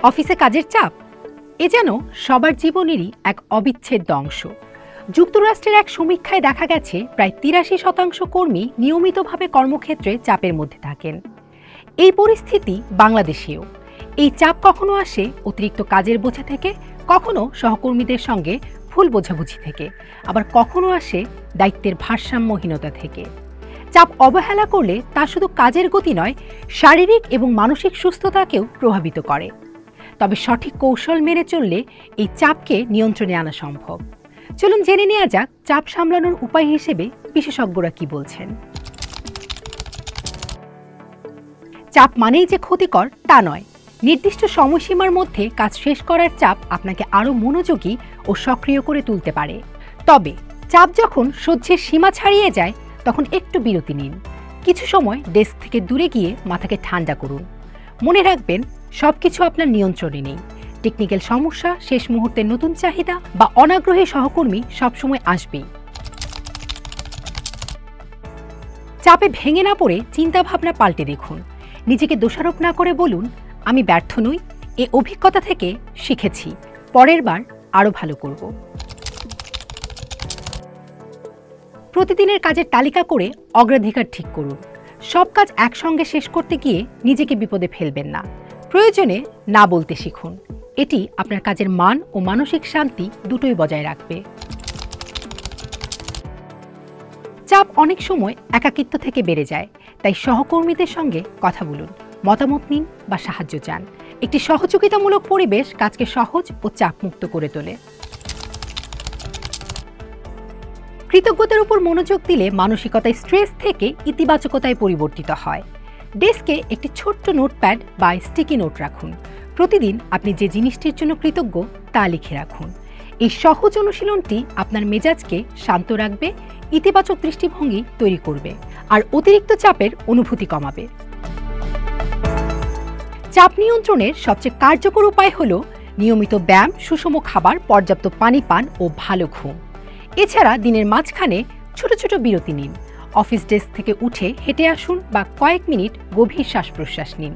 অফিসে কাজের চাপ এ যেন সবার জীবনেরই এক অবিচ্ছেদ্য অংশ। যুক্তরাষ্ট্রের এক সমীক্ষায় দেখা গেছে প্রায় ৮৩% কর্মী নিয়মিতভাবে কর্মক্ষেত্রে চাপের মধ্যে থাকেন। এই পরিস্থিতি বাংলাদেশেও। এই চাপ কখনো আসে অতিরিক্ত কাজের বোঝা থেকে, কখনো সহকর্মীদের সঙ্গে ভুল বোঝাবুঝি থেকে, আবার কখনো আসে দায়িত্বের ভারসাম্যহীনতা থেকে। চাপ অবহেলা করলে তা শুধু কাজের গতি নয়, শারীরিক এবং মানসিক সুস্থতাকেও প্রভাবিত করে। তবে সঠিক কৌশল মেনে চললে এই চাপকে নিয়ন্ত্রণে আনা সম্ভব। চলুন জেনে নেওয়া যাক চাপ সামলানোর উপায় হিসেবে বিশেষজ্ঞরা কি বলছেন। চাপ মানেই যে ক্ষতিকর তা নয়। নির্দিষ্ট সময়সীমার মধ্যে কাজ শেষ করার চাপ আপনাকে আরও মনোযোগী ও সক্রিয় করে তুলতে পারে। তবে চাপ যখন সহ্যের সীমা ছাড়িয়ে যায় তখন একটু বিরতি নিন। কিছু সময় ডেস্ক থেকে দূরে গিয়ে মাথাকে ঠান্ডা করুন। মনে রাখবেন, সবকিছু আপনার নিয়ন্ত্রণে নেই। টেকনিক্যাল সমস্যা, শেষ মুহূর্তের নতুন চাহিদা বা অনাগ্রহী সহকর্মী সবসময় আসবেই। চাপে ভেঙে না পড়ে চিন্তাভাবনা পাল্টে দেখুন। নিজেকে দোষারোপ না করে বলুন, আমি ব্যর্থ নই, এ অভিজ্ঞতা থেকে শিখেছি, পরের বার আরও ভালো করব। প্রতিদিনের কাজের তালিকা করে অগ্রাধিকার ঠিক করুন। সব কাজ একসঙ্গে শেষ করতে গিয়ে নিজেকে বিপদে ফেলবেন না। প্রয়োজনে না বলতে শিখুন। এটি আপনার কাজের মান ও মানসিক শান্তি দুটোই বজায় রাখবে। চাপ অনেক সময় একাকিত্ব থেকে বেড়ে যায়, তাই সহকর্মীদের সঙ্গে কথা বলুন, মতামত নিন বা সাহায্য চান। একটি সহযোগিতামূলক পরিবেশ কাজকে সহজ ও চাপমুক্ত করে তোলে। কৃতজ্ঞতার উপর মনোযোগ দিলে মানসিকতায় স্ট্রেস থেকে ইতিবাচকতায় পরিবর্তিত হয়। ডেস্কে একটি ছোট্ট নোটপ্যাড বা স্টিকি নোট রাখুন। প্রতিদিন আপনি যে জিনিসটির জন্য কৃতজ্ঞ তা লিখে রাখুন। এই সহজ অনুশীলনটি আপনার মেজাজকে শান্ত রাখবে, ইতিবাচক দৃষ্টিভঙ্গি তৈরি করবে আর অতিরিক্ত চাপের অনুভূতি কমাবে। চাপ নিয়ন্ত্রণের সবচেয়ে কার্যকর উপায় হল নিয়মিত ব্যায়াম, সুষম খাবার, পর্যাপ্ত পানি পান ও ভালো ঘুম। এছাড়া দিনের মাঝখানে ছোট ছোট বিরতি নিন। অফিস ডেস্ক থেকে উঠে হেঁটে আসুন বা কয়েক মিনিট গভীর শ্বাস প্রশ্বাস নিন।